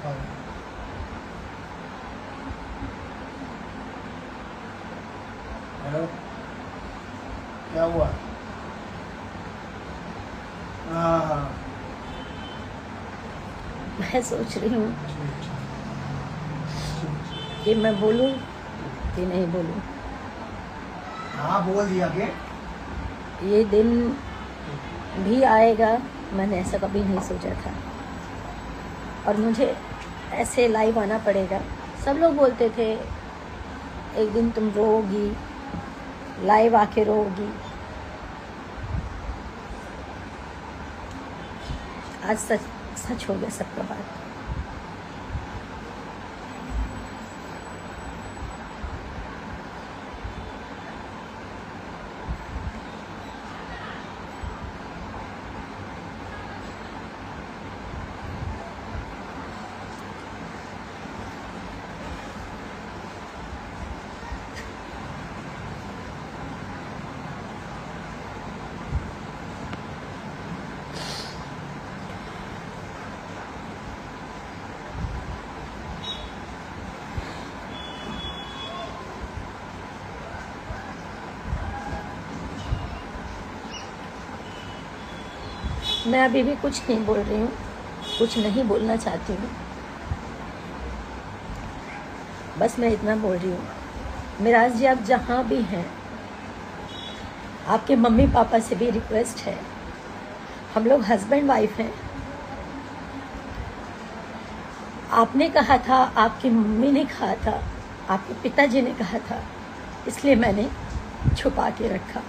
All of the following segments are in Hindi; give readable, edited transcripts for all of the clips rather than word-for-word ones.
हेलो, क्या हुआ? हाँ, मैं सोच रही हूँ कि मैं बोलूँ कि नहीं बोलूँ। हाँ बोल दिया के ये दिन भी आएगा, मैंने ऐसा कभी नहीं सोचा था, और मुझे ऐसे लाइव आना पड़ेगा। सब लोग बोलते थे एक दिन तुम रोओगी, लाइव आके रोओगी। आज सच सच हो गया सबका बात। मैं अभी भी कुछ नहीं बोल रही हूँ, कुछ नहीं बोलना चाहती हूँ। बस मैं इतना बोल रही हूँ, मिराज जी आप जहाँ भी हैं, आपके मम्मी पापा से भी रिक्वेस्ट है, हम लोग हस्बैंड वाइफ हैं। आपने कहा था, आपकी मम्मी ने कहा था, आपके पिताजी ने कहा था, इसलिए मैंने छुपा के रखा।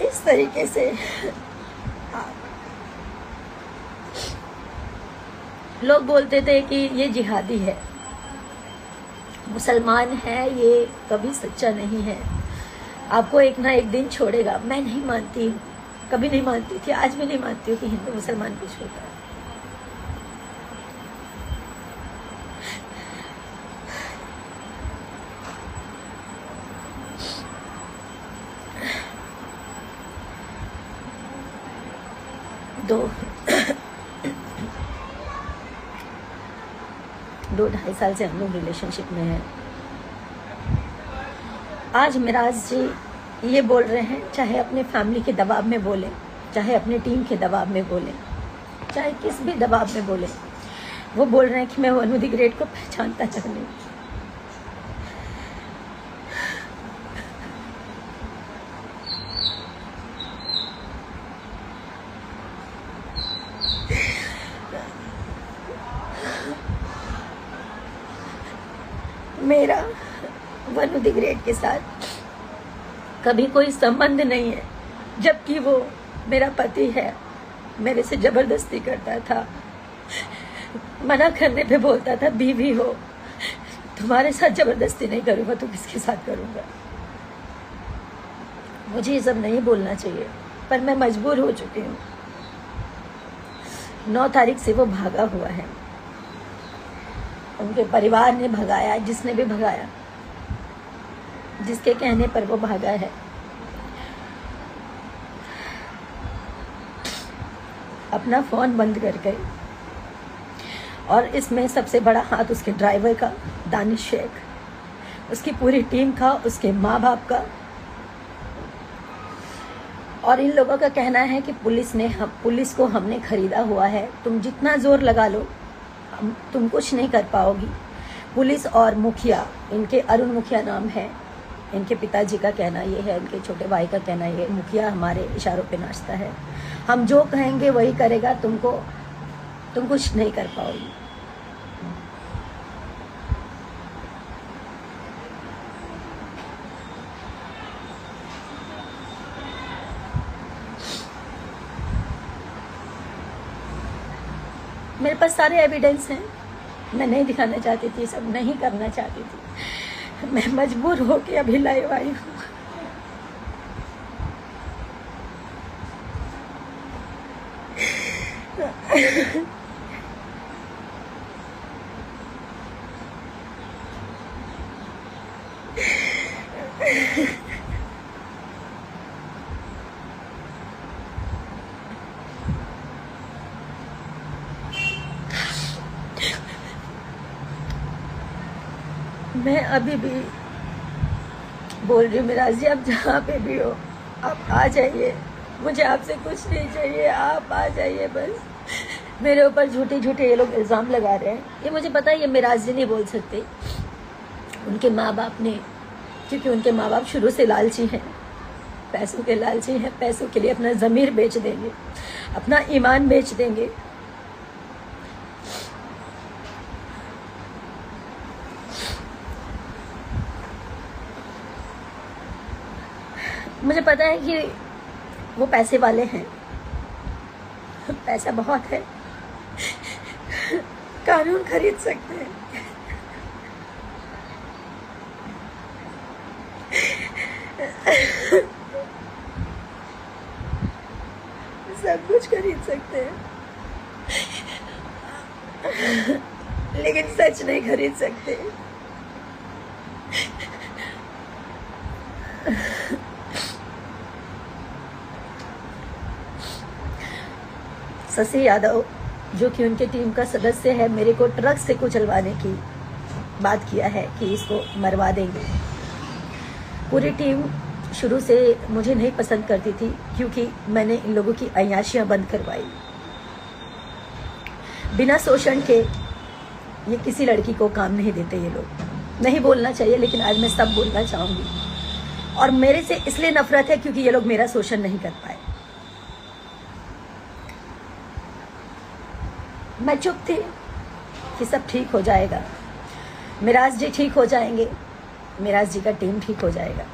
इस तरीके से लोग बोलते थे कि ये जिहादी है, मुसलमान है, ये कभी सच्चा नहीं है, आपको एक ना एक दिन छोड़ेगा। मैं नहीं मानती हूँ, कभी नहीं मानती थी, आज भी नहीं मानती हूँ कि हिंदू मुसलमान कुछ होता है। दो ढाई साल से हम लोग रिलेशनशिप में हैं। आज मिराज जी ये बोल रहे हैं, चाहे अपने फैमिली के दबाव में बोले, चाहे अपने टीम के दबाव में बोले, चाहे किस भी दबाव में बोले, वो बोल रहे हैं कि मैं वनु द ग्रेट को पहचानता नहीं। मेरा वनु द ग्रेट के साथ कभी कोई संबंध नहीं है, जबकि वो मेरा पति है। मेरे से जबरदस्ती करता था, मना करने पे बोलता था बीवी हो, तुम्हारे साथ जबरदस्ती नहीं करूंगा तो किसके साथ करूंगा। मुझे ये सब नहीं बोलना चाहिए, पर मैं मजबूर हो चुकी हूँ। 9 तारीख से वो भागा हुआ है, उनके परिवार ने भगाया, जिसने भी भगाया, जिसके कहने पर वो भागा है। अपना फोन बंद कर गए, और इसमें सबसे बड़ा हाथ उसके ड्राइवर का, दानिश शेख, उसकी पूरी टीम का, उसके माँ बाप का। और इन लोगों का कहना है कि पुलिस को हमने खरीदा हुआ है, तुम जितना जोर लगा लो तुम कुछ नहीं कर पाओगी। पुलिस और मुखिया, इनके अरुण मुखिया नाम है, इनके पिताजी का कहना ये है, इनके छोटे भाई का कहना ये है, मुखिया हमारे इशारों पे नाचता है, हम जो कहेंगे वही करेगा, तुम कुछ नहीं कर पाओगी। मेरे पास सारे एविडेंस हैं, मैं नहीं दिखाना चाहती थी, सब नहीं करना चाहती थी, मैं मजबूर होके अभी लाइव आई हूँ। मैं अभी भी बोल रही हूँ, मिराज जी आप जहाँ पे भी हो आप आ जाइए, मुझे आपसे कुछ नहीं चाहिए, आप आ जाइए बस। मेरे ऊपर झूठे झूठे ये लोग इल्ज़ाम लगा रहे हैं, ये मुझे पता है ये मिराज जी नहीं बोल सकते, उनके माँ बाप ने, क्योंकि उनके माँ बाप शुरू से लालची हैं, पैसों के लालची हैं, पैसों के लिए अपना ज़मीर बेच देंगे, अपना ईमान बेच देंगे। मुझे पता है कि वो पैसे वाले हैं, पैसा बहुत है, कानून खरीद सकते हैं, सब कुछ खरीद सकते हैं, लेकिन सच नहीं खरीद सकते। शशि यादव जो कि उनके टीम का सदस्य है, मेरे को ट्रक से कुचलवाने की बात किया है कि इसको मरवा देंगे। पूरी टीम शुरू से मुझे नहीं पसंद करती थी, क्योंकि मैंने इन लोगों की अय्याशियां बंद करवाई। बिना शोषण के ये किसी लड़की को काम नहीं देते ये लोग। नहीं बोलना चाहिए, लेकिन आज मैं सब बोलना चाहूँगी। और मेरे से इसलिए नफरत है क्योंकि ये लोग मेरा शोषण नहीं कर पाए। मैं चुप थी कि सब ठीक हो जाएगा, मिराज जी ठीक हो जाएंगे, मिराज जी का टीम ठीक हो जाएगा।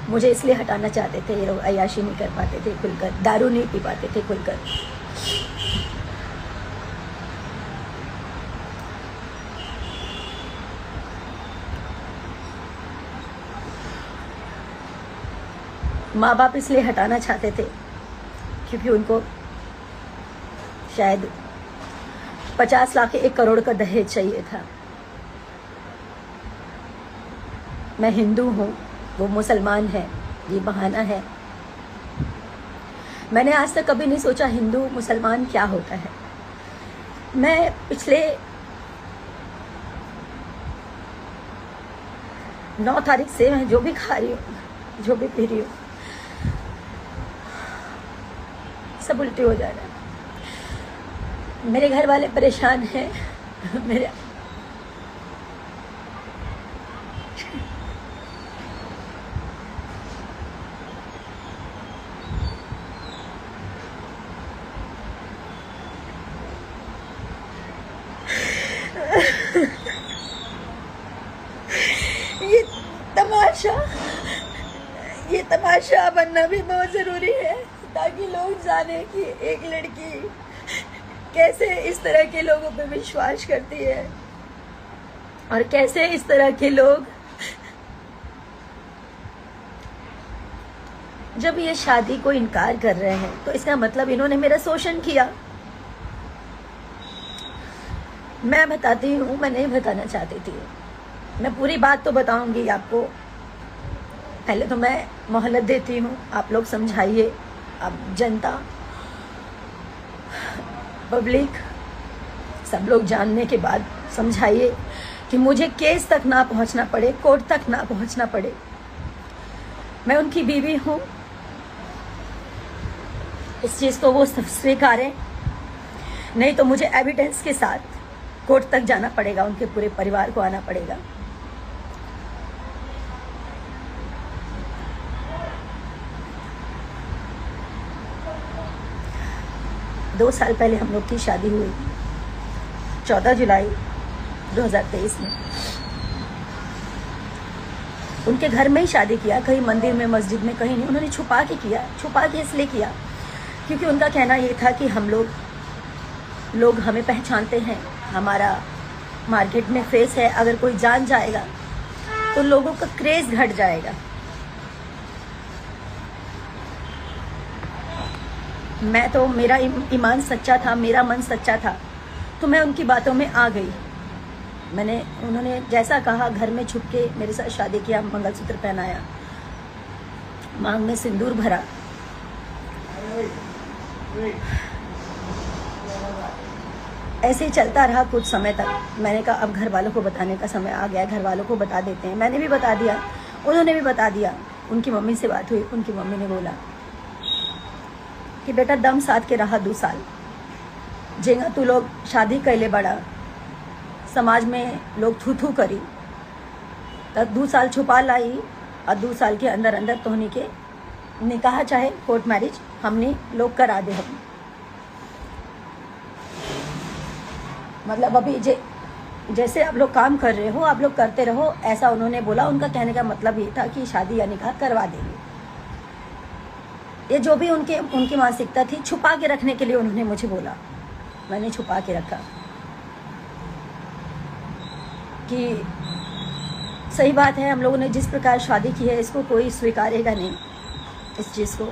मुझे इसलिए हटाना चाहते थे, ये लोग अय्याशी नहीं कर पाते थे खुलकर, दारू नहीं पी पाते थे खुलकर। माँ बाप इसलिए हटाना चाहते थे क्योंकि उनको शायद 50 लाख 1 करोड़ का दहेज चाहिए था। मैं हिंदू हूँ, वो मुसलमान है, ये बहाना है। मैंने आज तक कभी नहीं सोचा हिंदू मुसलमान क्या होता है। मैं पिछले 9 तारीख से मैं जो भी खा रही हूँ, जो भी पी रही हूँ, सब उल्टी हो जा रहा है। मेरे घर वाले परेशान हैं, मेरे ये तमाशा बनना भी बहुत जरूरी है, ताकि लोग जाने कि एक लड़की कैसे इस तरह के लोगों पे विश्वास करती है और कैसे इस तरह के लोग जब ये शादी को इनकार कर रहे हैं तो इसका मतलब इन्होंने मेरा शोषण किया। मैं बताती हूँ, मैं नहीं बताना चाहती थी, मैं पूरी बात तो बताऊंगी आपको। पहले तो मैं मोहलत देती हूँ, आप लोग समझाइए, आप जनता, पब्लिक, सब लोग जानने के बाद समझाइए कि मुझे केस तक ना पहुंचना पड़े, कोर्ट तक ना पहुंचना पड़े। मैं उनकी बीवी हूं, इस चीज को वो स्वीकारें, नहीं तो मुझे एविडेंस के साथ कोर्ट तक जाना पड़ेगा, उनके पूरे परिवार को आना पड़ेगा। दो साल पहले हम लोग की शादी हुई, 14 जुलाई 2023 में। उनके घर में ही शादी किया, कहीं मंदिर में, मस्जिद में, कहीं नहीं। उन्होंने छुपा के किया, छुपा के इसलिए किया क्योंकि उनका कहना ये था कि हम लोग हमें पहचानते हैं, हमारा मार्केट में फेस है, अगर कोई जान जाएगा तो लोगों का क्रेज घट जाएगा। मैं तो, मेरा ईमान सच्चा था, मेरा मन सच्चा था, तो मैं उनकी बातों में आ गई। उन्होंने जैसा कहा घर में छुप के मेरे साथ शादी किया, मंगलसूत्र पहनाया, मांग में सिंदूर भरा। ऐसे ही चलता रहा कुछ समय तक। मैंने कहा अब घर वालों को बताने का समय आ गया, घर वालों को बता देते हैं। मैंने भी बता दिया, उन्होंने भी बता दिया। उनकी मम्मी से बात हुई, उनकी मम्मी ने बोला कि बेटा दम साथ के रहा 2 साल, जेंगा तू लोग शादी कैले बड़ा, समाज में लोग थू थू करी, तब 2 साल छुपा लाई और 2 साल के अंदर अंदर तोहनी के निकाह चाहे कोर्ट मैरिज हमने लोग करा दे। हम मतलब अभी जैसे आप लोग काम कर रहे हो आप लोग करते रहो, ऐसा उन्होंने बोला। उनका कहने का मतलब ये था कि शादी या निकाह करवा देंगे। ये जो भी उनकी मानसिकता थी, छुपा के रखने के लिए उन्होंने मुझे बोला। मैंने छुपा के रखा कि सही बात है, हम लोगों ने जिस प्रकार शादी की है इसको कोई स्वीकारेगा नहीं। इस चीज़ को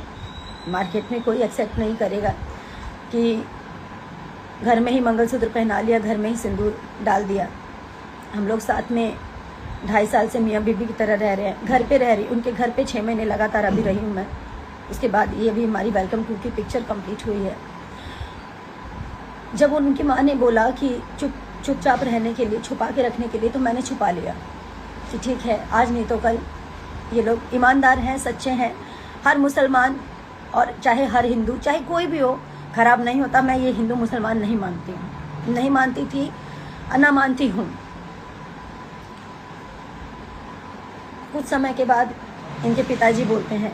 मार्केट में कोई एक्सेप्ट नहीं करेगा कि घर में ही मंगलसूत्र पहना लिया, घर में ही सिंदूर डाल दिया। हम लोग साथ में 2.5 साल से मियाँ बीबी की तरह रह रहे हैं, घर पे रह रही। उनके घर पे 6 महीने लगातार अभी रही हूँ मैं। उसके बाद ये भी हमारी वेलकम टू की पिक्चर कंप्लीट हुई है। जब उनकी माँ ने बोला कि चुपचाप रहने के लिए, छुपा के रखने के लिए, तो मैंने छुपा लिया कि ठीक है, आज नहीं तो कल ये लोग ईमानदार हैं, सच्चे हैं। हर मुसलमान और चाहे हर हिंदू, चाहे कोई भी हो, खराब नहीं होता। मैं ये हिंदू मुसलमान नहीं मानती हूँ, नहीं मानती थी, ना मानती हूँ। कुछ समय के बाद इनके पिताजी बोलते हैं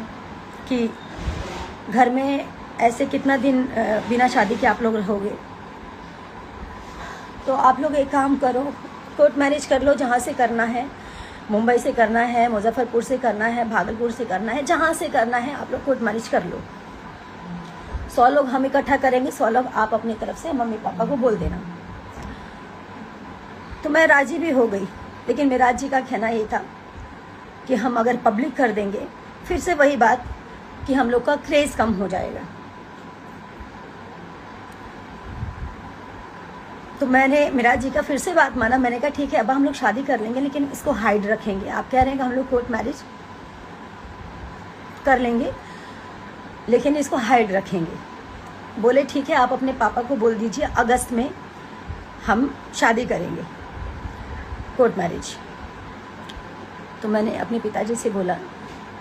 कि घर में ऐसे कितना दिन बिना शादी के आप लोग रहोगे, तो आप लोग एक काम करो, कोर्ट मैरिज कर लो, जहाँ से करना है, मुंबई से करना है, मुजफ्फरपुर से करना है, भागलपुर से करना है, जहाँ से करना है आप लोग कोर्ट मैरिज कर लो। 100 लोग हम इकट्ठा करेंगे, 100 लोग आप अपनी तरफ से मम्मी पापा को बोल देना। तो मैं राजी भी हो गई, लेकिन मेराज जी का कहना ये था कि हम अगर पब्लिक कर देंगे, फिर से वही बात कि हम लोग का क्रेज कम हो जाएगा। तो मैंने मेराज जी का फिर से बात माना। मैंने कहा ठीक है, अब हम लोग शादी कर लेंगे, लेकिन इसको हाइड रखेंगे। आप कह रहे हैं कि हम लोग कोर्ट मैरिज कर लेंगे, लेकिन इसको हाइड रखेंगे। बोले ठीक है, आप अपने पापा को बोल दीजिए अगस्त में हम शादी करेंगे, कोर्ट मैरिज। तो मैंने अपने पिताजी से बोला।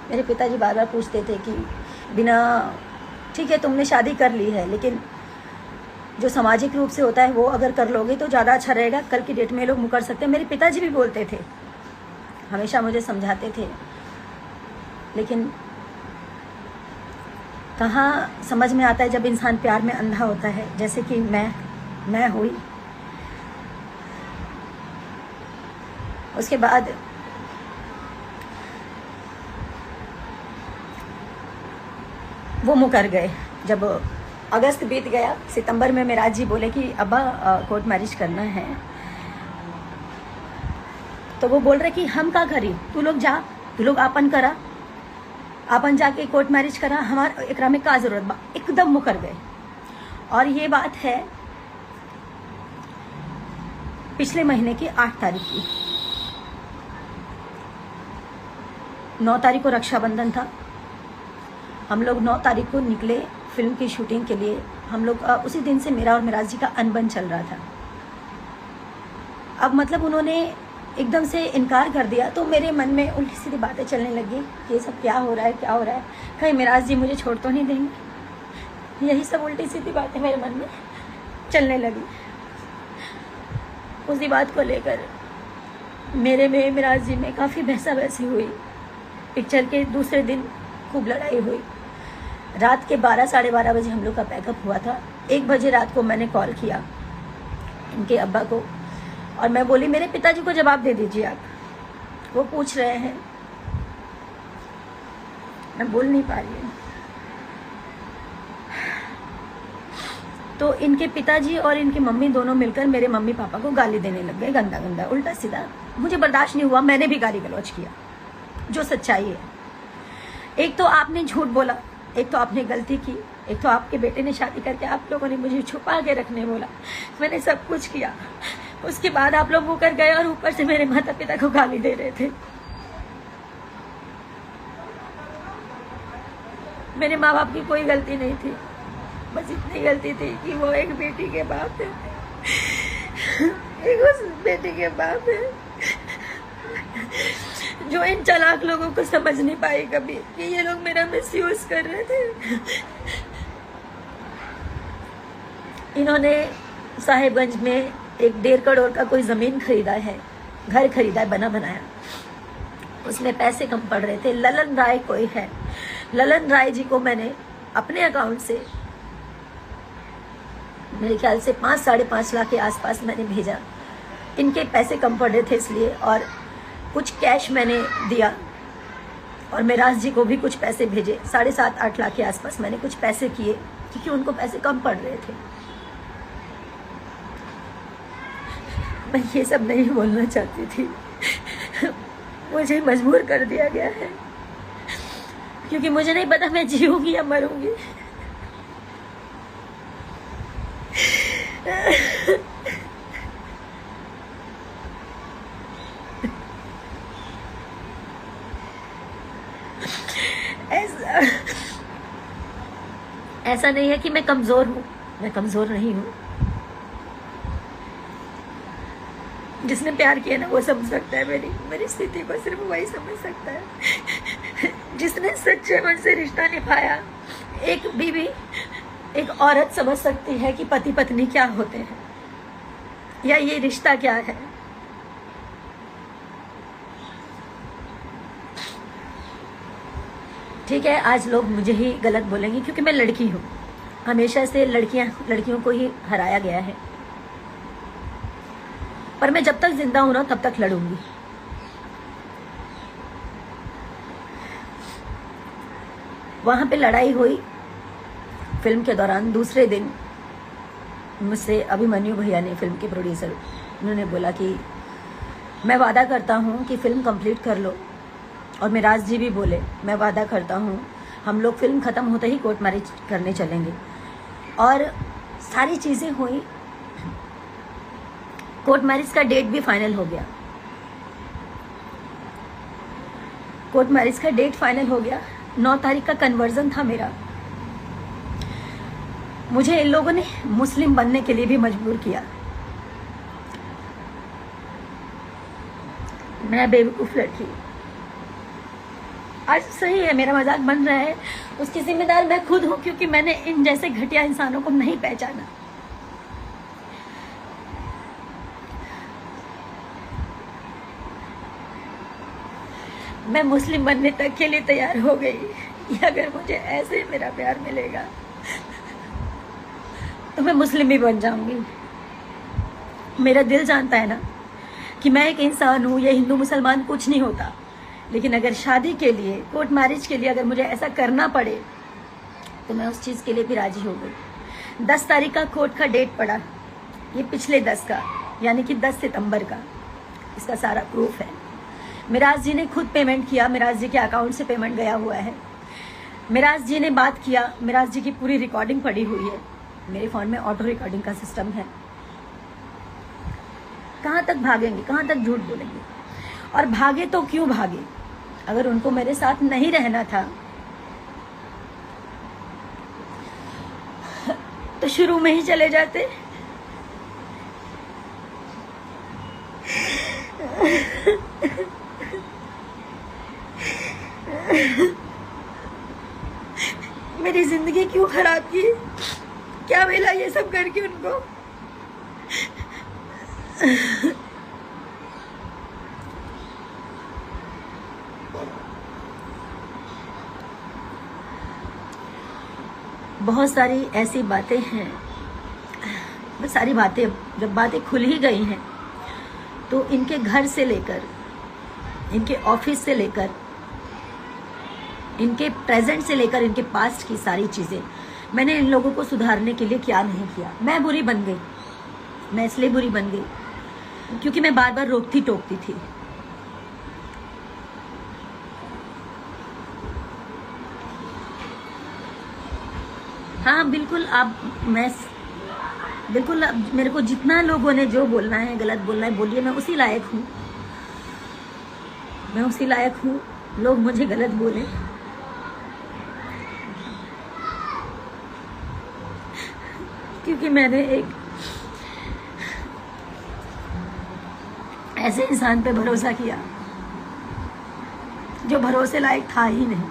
मेरे पिताजी बार बार पूछते थे कि बिना, ठीक है तुमने शादी कर ली है, लेकिन जो सामाजिक रूप से होता है वो अगर कर लोगे तो ज़्यादा अच्छा रहेगा, कल की डेट में ये लोग मुकर सकते हैं। मेरे पिताजी भी बोलते थे, हमेशा मुझे समझाते थे, लेकिन कहाँ समझ में आता है जब इंसान प्यार में अंधा होता है, जैसे कि मैं हुई। उसके बाद वो मुकर गए। जब अगस्त बीत गया, सितंबर में मेराज जी बोले कि अब्बा कोर्ट मैरिज करना है, तो वो बोल रहे कि हम का करी, तू लोग जा, तू लोग आपन करा, आपन जाके कोर्ट मैरिज करा, हमारा एकरा में का जरूरत बा। एकदम मुकर गए। और ये बात है पिछले महीने की 8 तारीख की। 9 तारीख को रक्षाबंधन था। हम लोग 9 तारीख को निकले फिल्म की शूटिंग के लिए। हम लोग उसी दिन से मेरा और मेराज जी का अनबन चल रहा था। अब मतलब उन्होंने एकदम से इनकार कर दिया, तो मेरे मन में उल्टी सीधी बातें चलने लगी कि ये सब क्या हो रहा है, क्या हो रहा है, कहीं मेराज जी मुझे छोड़ तो नहीं देंगे। यही सब उल्टी सीधी बातें मेरे मन में चलने लगी। उसी बात को लेकर मेरे में मेराज जी में काफ़ी बहसा बहसी हुई। पिक्चर के दूसरे दिन खूब लड़ाई हुई। रात के 12 साढ़े 12 बजे हम लोग का पैकअप हुआ था। 1 बजे रात को मैंने कॉल किया इनके अब्बा को, और मैं बोली मेरे पिताजी को जवाब दे दीजिए आप, वो पूछ रहे हैं। मैं बोल नहीं पा रही हूँ। तो इनके पिताजी और इनकी मम्मी दोनों मिलकर मेरे मम्मी पापा को गाली देने लग गए, गंदा गंदा उल्टा सीधा। मुझे बर्दाश्त नहीं हुआ, मैंने भी गाली गलौज किया, जो सच्चाई है। एक तो आपने झूठ बोला, एक तो आपने गलती की, एक तो आपके बेटे ने शादी करके आप लोगों ने मुझे छुपा के रखने बोला। मैंने सब कुछ किया, उसके बाद आप लोग मुकर गए और ऊपर से मेरे माता पिता को गाली दे रहे थे। मेरे माँ बाप की कोई गलती नहीं थी, बस इतनी गलती थी कि वो एक बेटी के बाप है, एक उस बेटी के बाप है जो इन चालाक लोगों को समझ नहीं पाई कभी कि ये लोग मेरा मिसयूज कर रहे थे। इन्होंने साहिबगंज में 1.5 करोड़ का कोई जमीन खरीदा है, घर खरीदा है बना बनाया, उसमें पैसे कम पड़ रहे थे। ललन राय कोई है, ललन राय जी को मैंने अपने अकाउंट से मेरे ख्याल से 5-5.5 लाख के आसपास मैंने भेजा। इनके पैसे कम पड़ रहे थे इसलिए, और कुछ कैश मैंने दिया, और मिराज जी को भी कुछ पैसे भेजे। 7.5-8 लाख के आसपास मैंने कुछ पैसे किए क्योंकि उनको पैसे कम पड़ रहे थे। मैं ये सब नहीं बोलना चाहती थी, मुझे मजबूर कर दिया गया है क्योंकि मुझे नहीं पता मैं जीऊंगी या मरूंगी। ऐसा नहीं है कि मैं कमजोर हूं, मैं कमजोर नहीं हूं। जिसने प्यार किया ना वो समझ सकता है मेरी स्थिति को, सिर्फ वही समझ सकता है। जिसने सच्चे मन से रिश्ता निभाया, एक बीवी, एक औरत समझ सकती है कि पति पत्नी क्या होते हैं या ये रिश्ता क्या है। ठीक है, आज लोग मुझे ही गलत बोलेंगे क्योंकि मैं लड़की हूँ। हमेशा से लड़कियों को ही हराया गया है, पर मैं जब तक जिंदा हूं ना तब तक लड़ूंगी। वहां पे लड़ाई हुई फिल्म के दौरान। दूसरे दिन मुझसे अभिमन्यु भैया ने, फिल्म के प्रोड्यूसर, उन्होंने बोला कि मैं वादा करता हूं कि फिल्म कंप्लीट कर लो, और मिराज जी भी बोले मैं वादा करता हूं हम लोग फिल्म खत्म होते ही कोर्ट मैरिज करने चलेंगे। और सारी चीजें हुई, कोर्ट मैरिज का डेट भी फाइनल हो गया। कोर्ट मैरिज का डेट फाइनल हो गया। 9 तारीख का कन्वर्जन था मेरा। मुझे इन लोगों ने मुस्लिम बनने के लिए भी मजबूर किया। मैं बेवकूफ लड़की। आज सही है, मेरा मजाक बन रहा है, उसकी जिम्मेदार मैं खुद हूं क्योंकि मैंने इन जैसे घटिया इंसानों को नहीं पहचाना। मैं मुस्लिम बनने तक के लिए तैयार हो गई। अगर मुझे ऐसे मेरा प्यार मिलेगा तो मैं मुस्लिम भी बन जाऊंगी। मेरा दिल जानता है ना कि मैं एक इंसान हूं, ये हिंदू मुसलमान कुछ नहीं होता। लेकिन अगर शादी के लिए, कोर्ट मैरिज के लिए अगर मुझे ऐसा करना पड़े तो मैं उस चीज के लिए भी राजी हो गई। 10 तारीख का कोर्ट का डेट पड़ा, ये पिछले 10 का, यानी कि 10 सितंबर का। इसका सारा प्रूफ है। मिराज जी ने खुद पेमेंट किया, मिराज जी के अकाउंट से पेमेंट गया हुआ है। मिराज जी ने बात किया, मिराज जी की पूरी रिकॉर्डिंग पड़ी हुई है। मेरे फोन में ऑटो रिकॉर्डिंग का सिस्टम है। कहां तक भागेंगे, कहां तक झूठ बोलेंगे? और भागे तो क्यों भागे? अगर उनको मेरे साथ नहीं रहना था तो शुरू में ही चले जाते। मेरी जिंदगी क्यों खराब की? क्या मिला ये सब करके उनको? बहुत सारी ऐसी बातें हैं, सारी बातें, जब बातें खुल ही गई हैं तो इनके घर से लेकर, इनके ऑफिस से लेकर, इनके प्रेजेंट से लेकर इनके पास्ट की सारी चीजें मैंने इन लोगों को सुधारने के लिए क्या नहीं किया। मैं बुरी बन गई। मैं इसलिए बुरी बन गई क्योंकि मैं बार बार रोकती टोकती थी। हाँ बिल्कुल, बिल्कुल मेरे को जितना लोगों ने जो बोलना है, गलत बोलना है बोलिए, मैं उसी लायक हूँ, मैं उसी लायक हूँ। लोग मुझे गलत बोले, क्योंकि मैंने एक ऐसे इंसान पे भरोसा किया जो भरोसे लायक था ही नहीं।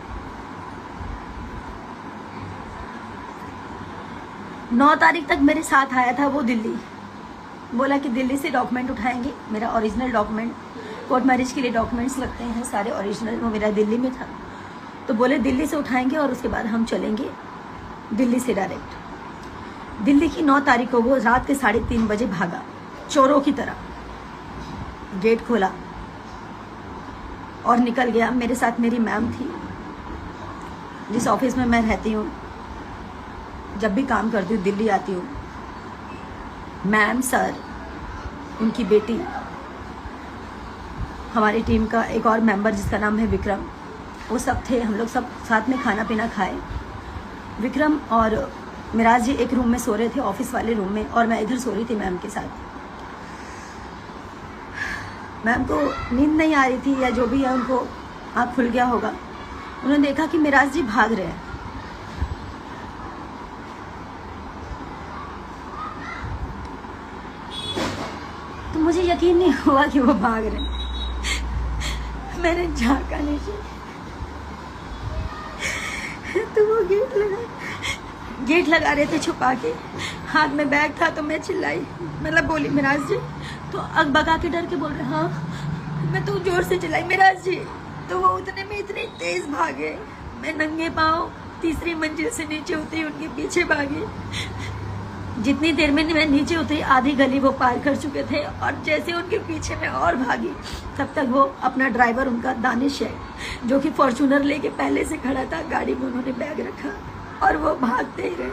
9 तारीख तक मेरे साथ आया था वो दिल्ली, बोला कि दिल्ली से डॉक्यूमेंट उठाएंगे, मेरा ओरिजिनल डॉक्यूमेंट, कोर्ट मैरिज के लिए डॉक्यूमेंट्स लगते हैं सारे ओरिजिनल, वो मेरा दिल्ली में था। तो बोले दिल्ली से उठाएंगे और उसके बाद हम चलेंगे दिल्ली से डायरेक्ट। दिल्ली की 9 तारीख को वो रात के 3:30 बजे भागा चोरों की तरह, गेट खोला और निकल गया। मेरे साथ मेरी मैम थी, जिस ऑफिस में मैं रहती हूँ, जब भी काम करती हूँ, दिल्ली आती हूँ। मैम, सर, उनकी बेटी, हमारी टीम का एक और मेंबर जिसका नाम है विक्रम, वो सब थे। हम लोग सब साथ में खाना पीना खाए। विक्रम और मिराज जी एक रूम में सो रहे थे, ऑफिस वाले रूम में, और मैं इधर सो रही थी मैम के साथ। मैम को नींद नहीं आ रही थी या जो भी है, उनको आँख खुल गया होगा। उन्होंने देखा कि मिराज जी भाग रहे हैं। तो मुझे यकीन नहीं हुआ कि वो भाग रहे हैं। मैंने झांका नीचे तो वो गेट लगा रहे थे छुपा के, हाथ में बैग था। तो मैं चिल्लाई, मतलब बोली मिराज जी, तो अगबगा के डर के बोल रहे, हाँ। मैं तो जोर से चिल्लाई मिराज जी, तो वो उतने में इतने तेज भागे। मैं नंगे पाँव 3री मंजिल से नीचे उतरी, उनके पीछे भागी। जितनी देर में मैं नीचे उतरी, आधी गली वो पार कर चुके थे, और जैसे उनके पीछे मैं और भागी, तब तक वो अपना ड्राइवर, उनका दानिश है, जो कि फॉर्च्यूनर लेके पहले से खड़ा था, गाड़ी में उन्होंने बैग रखा और वो भागते ही रहे।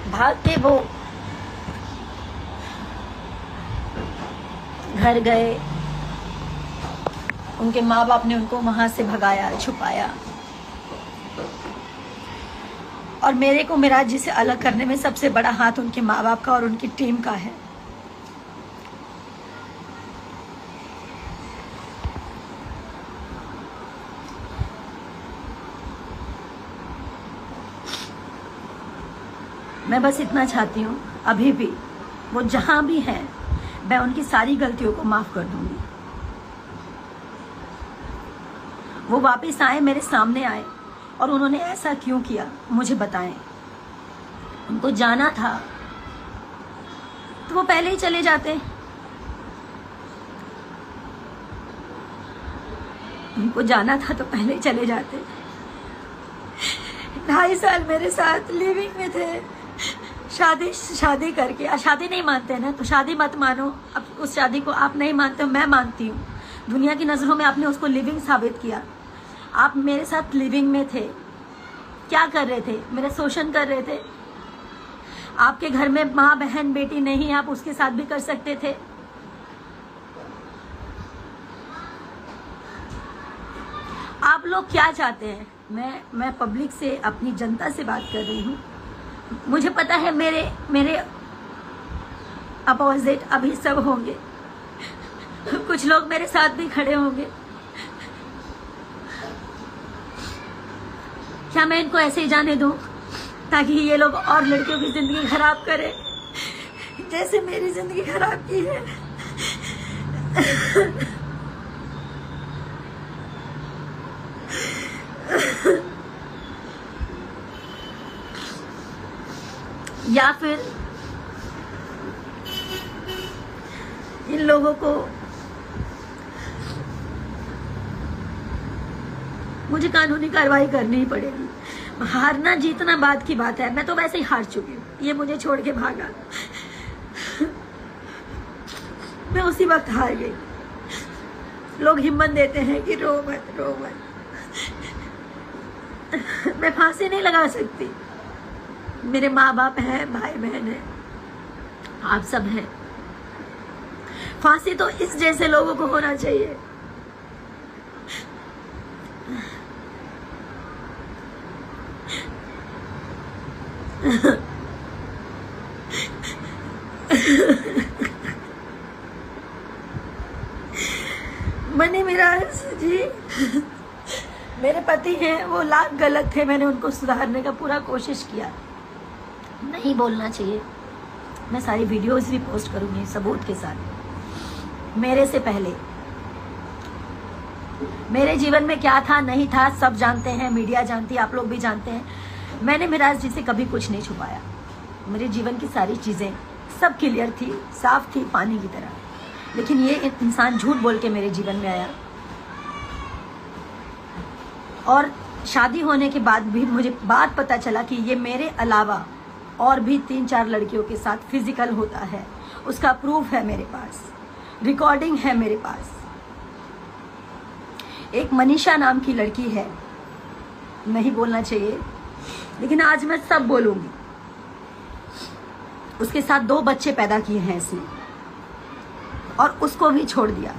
भाग के वो घर गए। उनके माँ बाप ने उनको वहां से भगाया, छुपाया। और मेरे को मिराज जी से अलग करने में सबसे बड़ा हाथ उनके माँ बाप का और उनकी टीम का है। मैं बस इतना चाहती हूँ, अभी भी वो जहां भी हैं, मैं उनकी सारी गलतियों को माफ कर दूंगी। वो वापस आए, मेरे सामने आए, और उन्होंने ऐसा क्यों किया मुझे बताएं। उनको जाना था तो वो पहले ही चले जाते। उनको जाना था तो पहले ही चले जाते। 2.5 साल मेरे साथ लिविंग में थे। शादी करके, शादी नहीं मानते हैं ना, तो शादी मत मानो। अब उस शादी को आप नहीं मानते हो, मैं मानती हूँ। दुनिया की नजरों में आपने उसको लिविंग साबित किया। आप मेरे साथ लिविंग में थे, क्या कर रहे थे? मेरा शोषण कर रहे थे। आपके घर में माँ, बहन, बेटी नहीं, आप उसके साथ भी कर सकते थे। आप लोग क्या चाहते हैं? मैं पब्लिक से, अपनी जनता से बात कर रही हूँ। मुझे पता है मेरे अपोजिट अभी सब होंगे, कुछ लोग मेरे साथ भी खड़े होंगे। क्या मैं इनको ऐसे ही जाने दूं ताकि ये लोग और लड़कियों की जिंदगी खराब करें जैसे मेरी जिंदगी खराब की है? या फिर इन लोगों को मुझे कानूनी कार्रवाई करनी ही पड़ेगी। हारना जीतना बात की बात है, मैं तो वैसे ही हार चुकी हूँ। ये मुझे छोड़ के भागा, मैं उसी वक्त हार गई। लोग हिम्मत देते हैं कि रो मत, रो मत। मैं फांसी नहीं लगा सकती, मेरे माँ बाप हैं, भाई बहन है, आप सब हैं। फांसी तो इस जैसे लोगों को होना चाहिए। मनी मिराज जी मेरे पति हैं, वो लाख गलत थे, मैंने उनको सुधारने का पूरा कोशिश किया। नहीं बोलना चाहिए, मैं सारी वीडियोस भी पोस्ट करूंगी सबूत के साथ। मेरे से पहले मेरे जीवन में क्या था नहीं था सब जानते हैं, मीडिया जानती है, आप लोग भी जानते हैं। मैंने मिराज जी से कभी कुछ नहीं छुपाया। मेरे जीवन की सारी चीजें सब क्लियर थी, साफ थी, पानी की तरह। लेकिन ये इंसान झूठ बोल के मेरे जीवन में आया, और शादी होने के बाद भी मुझे बात पता चला कि ये मेरे अलावा और भी 3-4 लड़कियों के साथ फिजिकल होता है। उसका प्रूफ है मेरे पास, रिकॉर्डिंग है मेरे पास। एक मनीषा नाम की लड़की है, नहीं बोलना चाहिए लेकिन आज मैं सब बोलूंगी। उसके साथ 2 बच्चे पैदा किए हैं इसने, और उसको भी छोड़ दिया।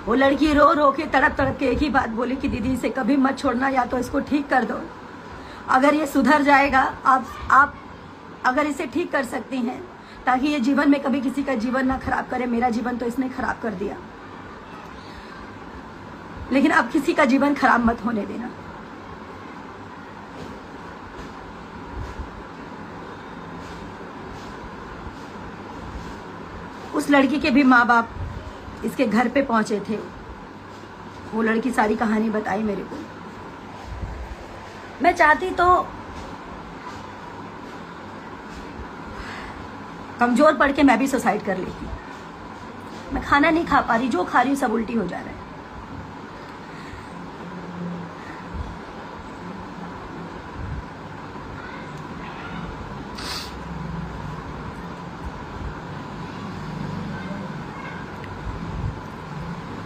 वो लड़की रो रो के तड़प तड़प के एक ही बात बोली कि दीदी इसे कभी मत छोड़ना, या तो इसको ठीक कर दो। अगर ये सुधर जाएगा, आप अगर इसे ठीक कर सकती हैं ताकि ये जीवन में कभी किसी का जीवन ना खराब करे। मेरा जीवन तो इसने खराब कर दिया, लेकिन अब किसी का जीवन खराब मत होने देना। उस लड़की के भी माँ बाप इसके घर पे पहुंचे थे। वो लड़की सारी कहानी बताई मेरे को। मैं चाहती तो कमजोर पड़ के मैं भी सुसाइड कर लेती। मैं खाना नहीं खा पा रही, जो खा रही हूं सब उल्टी हो जा रहा है।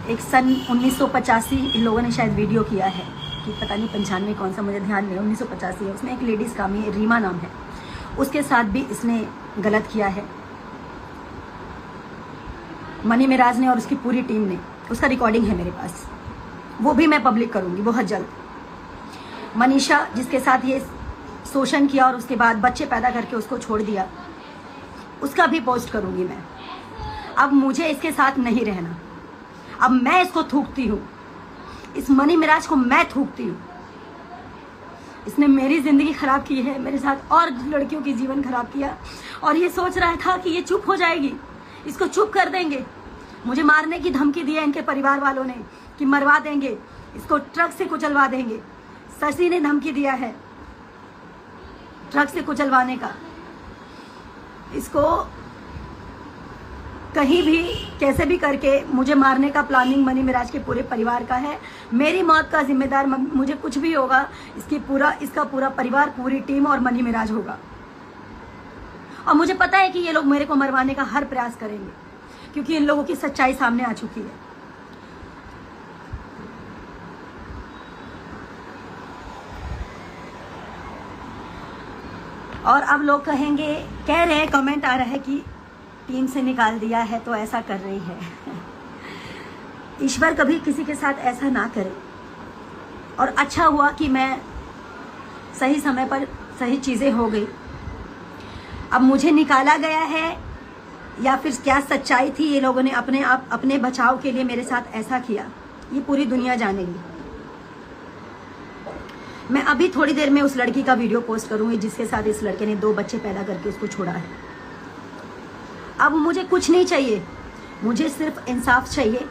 एक सन 1985 इन लोगों ने शायद वीडियो किया है कि पता नहीं 95 कौन सा, मुझे ध्यान नहीं, 1985 है। उसमें एक लेडीज का रीमा नाम है, उसके साथ भी इसने गलत किया है। मनी मिराज ने और उसकी पूरी टीम ने, उसका रिकॉर्डिंग है मेरे पास, वो भी मैं पब्लिक करूंगी बहुत जल्द। मनीषा जिसके साथ ये शोषण किया और उसके बाद बच्चे पैदा करके उसको छोड़ दिया, उसका भी पोस्ट करूंगी मैं। अब मुझे इसके साथ नहीं रहना, अब मैं इसको थूकती हूँ, इस मनी मिराज को मैं थूकती हूँ। इसने मेरी जिंदगी खराब की है, मेरे साथ और लड़कियों की जीवन खराब किया, और ये सोच रहा था कि ये चुप हो जाएगी, इसको चुप कर देंगे। मुझे मारने की धमकी दी है इनके परिवार वालों ने कि मरवा देंगे, इसको ट्रक से कुचलवा देंगे। शशि ने धमकी दिया है ट्रक से कुचलवाने का। इसको कहीं भी कैसे भी करके मुझे मारने का प्लानिंग मनी मिराज के पूरे परिवार का है। मेरी मौत का जिम्मेदार, मुझे कुछ भी होगा, इसका पूरा परिवार, पूरी टीम और मनी मिराज होगा। और मुझे पता है कि ये लोग मेरे को मरवाने का हर प्रयास करेंगे, क्योंकि इन लोगों की सच्चाई सामने आ चुकी है। और अब लोग कहेंगे, कह रहे हैं, कमेंट आ रहा है कि टीम से निकाल दिया है तो ऐसा कर रही है। ईश्वर कभी किसी के साथ ऐसा ना करे, और अच्छा हुआ कि मैं सही समय पर सही चीजें हो गई। अब मुझे निकाला गया है या फिर क्या सच्चाई थी, ये लोगों ने अपने बचाव के लिए मेरे साथ ऐसा किया, ये पूरी दुनिया जानेगी। मैं अभी थोड़ी देर में उस लड़की का वीडियो पोस्ट करूंगी जिसके साथ इस लड़के ने 2 बच्चे पैदा करके उसको छोड़ा है। अब मुझे कुछ नहीं चाहिए, मुझे सिर्फ इंसाफ चाहिए।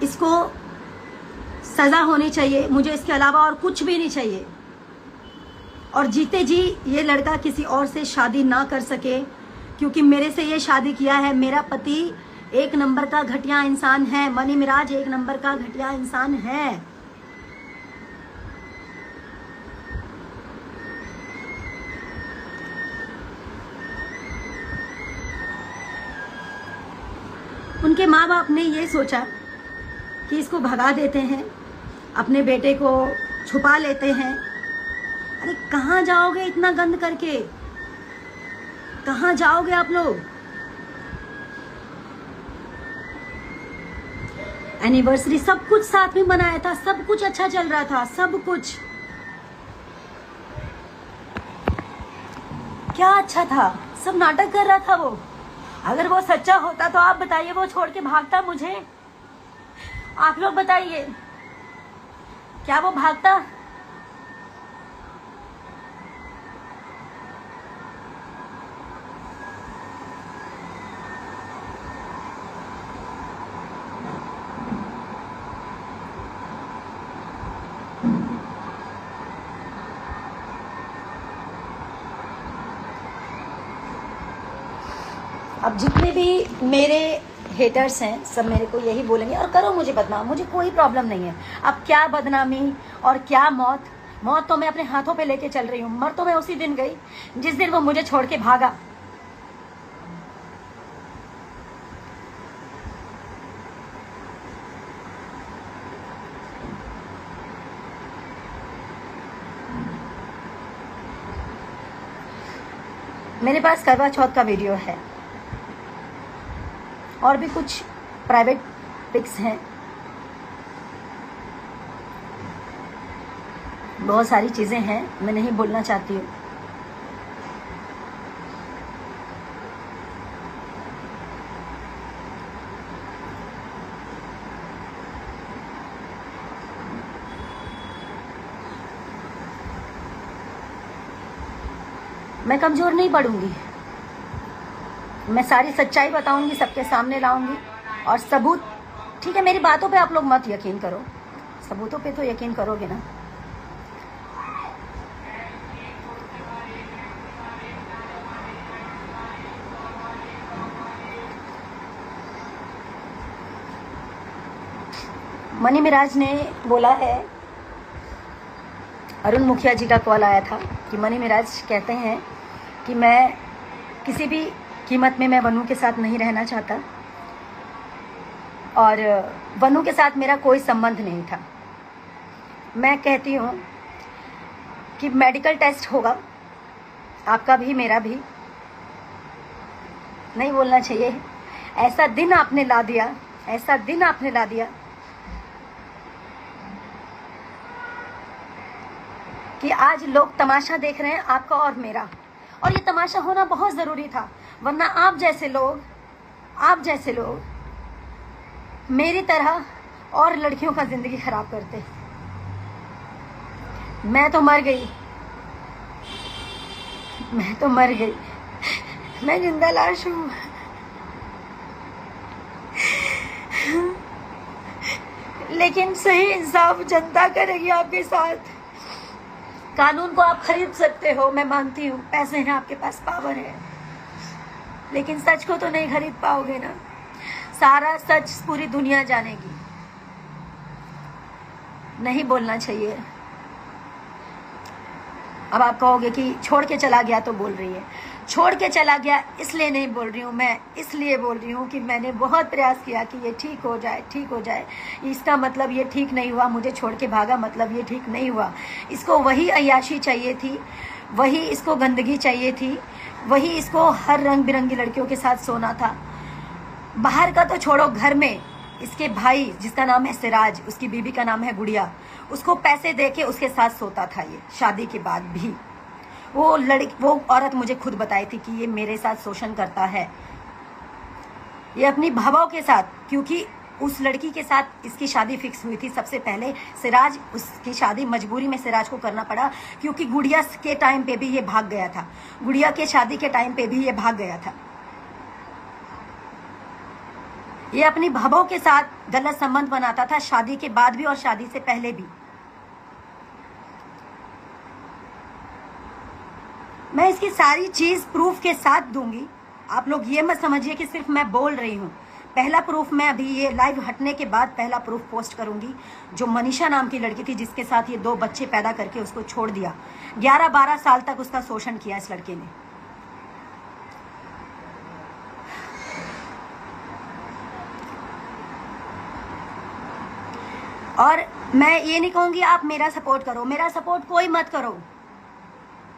इसको सजा होनी चाहिए, मुझे इसके अलावा और कुछ भी नहीं चाहिए। और जीते जी ये लड़का किसी और से शादी ना कर सके, क्योंकि मेरे से ये शादी किया है। मेरा पति 1 नंबर का घटिया इंसान है, मनी मिराज 1 नंबर का घटिया इंसान है। उनके माँ बाप ने ये सोचा कि इसको भगा देते हैं, अपने बेटे को छुपा लेते हैं, अरे कहाँ जाओगे इतना गंद करके? कहाँ जाओगे आप लोग? एनिवर्सरी सब कुछ साथ में मनाया था, सब कुछ अच्छा चल रहा था, सब कुछ क्या अच्छा था, सब नाटक कर रहा था वो। अगर वो सच्चा होता तो आप बताइए, वो छोड़ के भागता मुझे? आप लोग बताइए, क्या वो भागता? अब जितने भी मेरे हेटर्स हैं सब मेरे को यही बोलेंगे, और करो मुझे बदनाम, मुझे कोई प्रॉब्लम नहीं है। अब क्या बदनामी और क्या मौत? मौत तो मैं अपने हाथों पे लेके चल रही हूँ, मर तो मैं उसी दिन गई जिस दिन वो मुझे छोड़ के भागा। मेरे पास करवा चौथ का वीडियो है और भी कुछ प्राइवेट पिक्स हैं, बहुत सारी चीजें हैं, मैं नहीं बोलना चाहती हूँ। मैं कमजोर नहीं पड़ूंगी, मैं सारी सच्चाई बताऊंगी, सबके सामने लाऊंगी और सबूत। ठीक है, मेरी बातों पे आप लोग मत यकीन करो, सबूतों पे तो यकीन करोगे ना। मनी मिराज ने बोला है, अरुण मुखिया जी का कॉल आया था कि मनी मिराज कहते हैं कि मैं किसी भी कीमत में मैं वनु के साथ नहीं रहना चाहता और वनु के साथ मेरा कोई संबंध नहीं था। मैं कहती हूँ कि मेडिकल टेस्ट होगा, आपका भी मेरा भी। नहीं बोलना चाहिए, ऐसा दिन आपने ला दिया, ऐसा दिन आपने ला दिया कि आज लोग तमाशा देख रहे हैं आपका और मेरा, और ये तमाशा होना बहुत ज़रूरी था, वरना आप जैसे लोग मेरी तरह और लड़कियों का ज़िंदगी खराब करते। मैं तो मर गई, मैं जिंदा लाश हूँ। लेकिन सही इंसाफ जनता करेगी आपके साथ। कानून को आप खरीद सकते हो, मैं मानती हूँ, पैसे हैं आपके पास, पावर है, लेकिन सच को तो नहीं खरीद पाओगे ना। सारा सच पूरी दुनिया जानेगी। नहीं बोलना चाहिए। अब आप कहोगे कि छोड़ के चला गया तो बोल रही है। छोड़ के चला गया इसलिए नहीं बोल रही हूँ, मैं इसलिए बोल रही हूँ कि मैंने बहुत प्रयास किया कि ये ठीक हो जाए। इसका मतलब ये ठीक नहीं हुआ, मुझे छोड़ के भागा, मतलब ये ठीक नहीं हुआ। इसको वही अय्याशी चाहिए थी, वही इसको गंदगी चाहिए थी, वही इसको हर रंग बिरंगी लड़कियों के साथ सोना था। बाहर का तो छोड़ो, घर में इसके भाई जिसका नाम है सिराज, उसकी बीबी का नाम है गुड़िया, उसको पैसे देके उसके साथ सोता था ये, शादी के बाद भी। वो औरत मुझे खुद बताई थी कि ये मेरे साथ शोषण करता है, ये अपनी भावों के साथ, क्योंकि उस लड़की के साथ इसकी शादी फिक्स हुई थी सबसे पहले। सिराज, उसकी शादी मजबूरी में सिराज को करना पड़ा, क्योंकि गुड़िया के टाइम पे भी ये भाग गया था, गुड़िया के शादी के टाइम पे भी ये भाग गया था। ये अपनी भावों के साथ गलत संबंध बनाता था, शादी के बाद भी और शादी से पहले भी। मैं इसकी सारी चीज प्रूफ के साथ दूंगी। आप लोग ये मत समझिए कि सिर्फ मैं बोल रही हूँ। पहला प्रूफ मैं अभी ये लाइव हटने के बाद पहला प्रूफ पोस्ट करूंगी, जो मनीषा नाम की लड़की थी जिसके साथ ये 2 बच्चे पैदा करके उसको छोड़ दिया। 11-12 साल तक उसका शोषण किया इस लड़के ने। और मैं ये नहीं कहूंगी आप मेरा सपोर्ट करो, मेरा सपोर्ट कोई मत करो,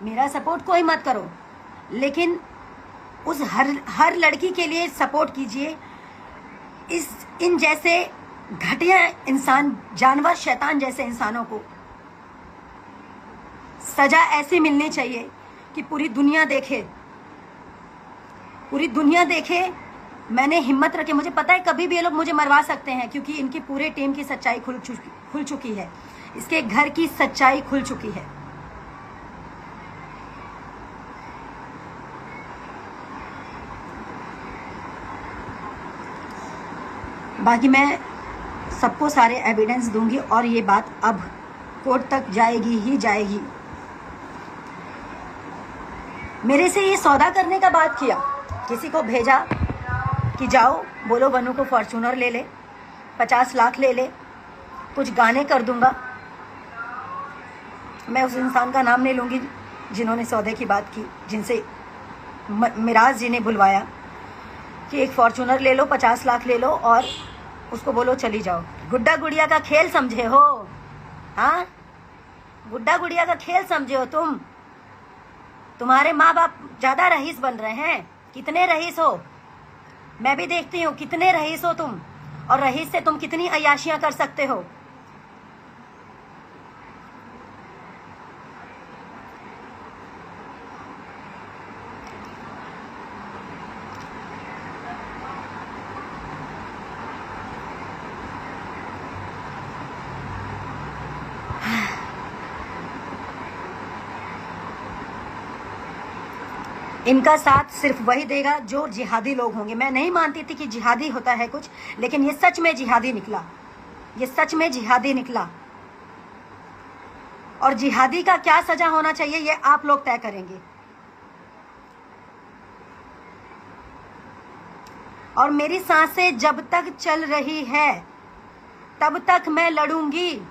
मेरा सपोर्ट कोई मत करो, लेकिन उस हर लड़की के लिए सपोर्ट कीजिए। इन जैसे घटिया इंसान, जानवर, शैतान जैसे इंसानों को सजा ऐसी मिलनी चाहिए कि पूरी दुनिया देखे, पूरी दुनिया देखे। मैंने हिम्मत रखे, मुझे पता है कभी भी ये लोग मुझे मरवा सकते हैं, क्योंकि इनकी पूरे टीम की सच्चाई खुल चुकी है, इसके घर की सच्चाई खुल चुकी है। बाकी मैं सबको सारे एविडेंस दूंगी और ये बात अब कोर्ट तक जाएगी ही जाएगी। मेरे से ये सौदा करने का बात किया, किसी को भेजा कि जाओ बोलो बनू को फॉर्च्यूनर ले ले, 50 लाख ले ले, कुछ गाने कर दूंगा। मैं उस इंसान का नाम नहीं लूंगी जिन्होंने सौदे की बात की, जिनसे मिराज जी ने बुलवाया कि एक फॉर्च्यूनर ले लो, 50 लाख ले लो और उसको बोलो चली जाओ। गुड्डा गुड़िया का खेल समझे हो? हाँ, गुड्डा गुड़िया का खेल समझे हो तुम? तुम्हारे माँ बाप ज्यादा रईस बन रहे हैं। कितने रईस हो? मैं भी देखती हूँ कितने रईस हो तुम, और रईस से तुम कितनी अय्याशियां कर सकते हो। इनका साथ सिर्फ वही देगा जो जिहादी लोग होंगे। मैं नहीं मानती थी कि जिहादी होता है कुछ, लेकिन ये सच में जिहादी निकला, ये सच में जिहादी निकला। और जिहादी का क्या सजा होना चाहिए ये आप लोग तय करेंगे। और मेरी सांसें जब तक चल रही है तब तक मैं लड़ूंगी।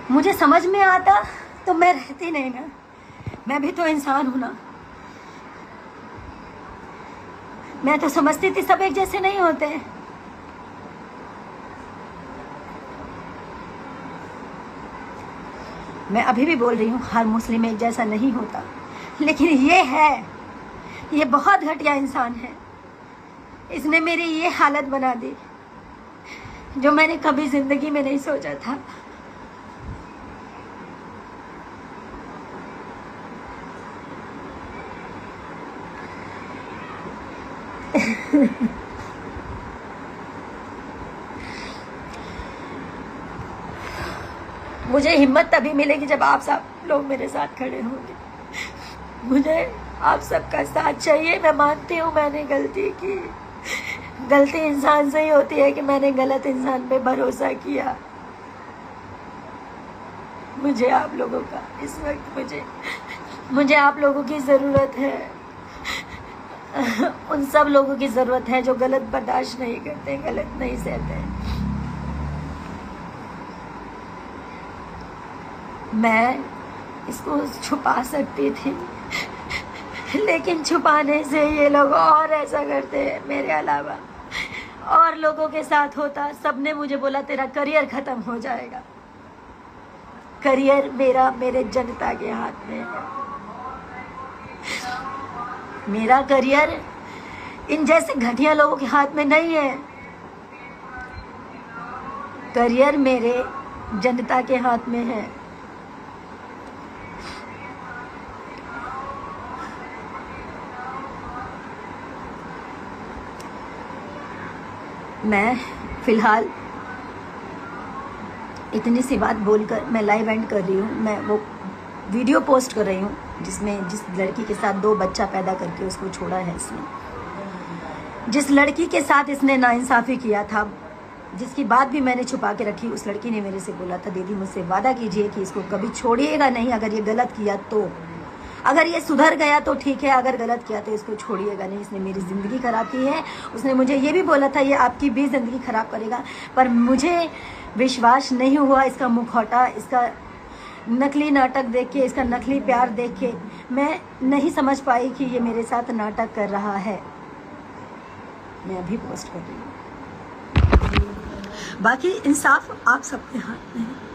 मुझे समझ में आता तो मैं रहती नहीं ना, मैं भी तो इंसान हूं ना। मैं तो समझती थी सब एक जैसे नहीं होते। मैं अभी भी बोल रही हूँ हर मुस्लिम एक जैसा नहीं होता, लेकिन ये है, ये बहुत घटिया इंसान है। इसने मेरी ये हालत बना दी जो मैंने कभी जिंदगी में नहीं सोचा था। मुझे हिम्मत तभी मिलेगी जब आप सब लोग मेरे साथ खड़े होंगे। मुझे आप सबका साथ चाहिए। मैं मानती हूँ मैंने गलती की, गलती इंसान से ही होती है कि मैंने गलत इंसान पे भरोसा किया। मुझे आप लोगों का इस वक्त मुझे आप लोगों की जरूरत है। उन सब लोगों की जरूरत है जो गलत बर्दाश्त नहीं करते, गलत नहीं सहते। मैं इसको छुपा सकती थी, लेकिन छुपाने से ये लोग और ऐसा करते हैं। मेरे अलावा और लोगों के साथ होता, सबने मुझे बोला तेरा करियर खत्म हो जाएगा। करियर मेरा मेरे जनता के हाथ में है। मेरा करियर इन जैसे घटिया लोगों के हाथ में नहीं है। करियर मेरे जनता के हाथ में है। मैं फिलहाल इतनी सी बात बोलकर मैं लाइव एंड कर रही हूँ। मैं वो वीडियो पोस्ट कर रही हूँ जिसमें जिस लड़की के साथ 2 बच्चा पैदा करके उसको छोड़ा है इसने, जिस लड़की के साथ इसने नाइंसाफी किया था, जिसकी बात भी मैंने छुपा के रखी। उस लड़की ने मेरे से बोला था दीदी मुझसे वादा कीजिए कि इसको कभी छोड़िएगा नहीं। अगर ये गलत किया तो, अगर ये सुधर गया तो ठीक है, अगर गलत किया तो इसको छोड़िएगा नहीं। इसने मेरी ज़िंदगी ख़राब की है। उसने मुझे ये भी बोला था ये आपकी भी ज़िंदगी ख़राब करेगा, पर मुझे विश्वास नहीं हुआ। इसका मुखौटा, इसका नकली नाटक देख के, इसका नकली प्यार देख के मैं नहीं समझ पाई कि ये मेरे साथ नाटक कर रहा है। मैं अभी पोस्ट कर रही हूँ। बाकी इंसाफ आप सबके हाथ में है।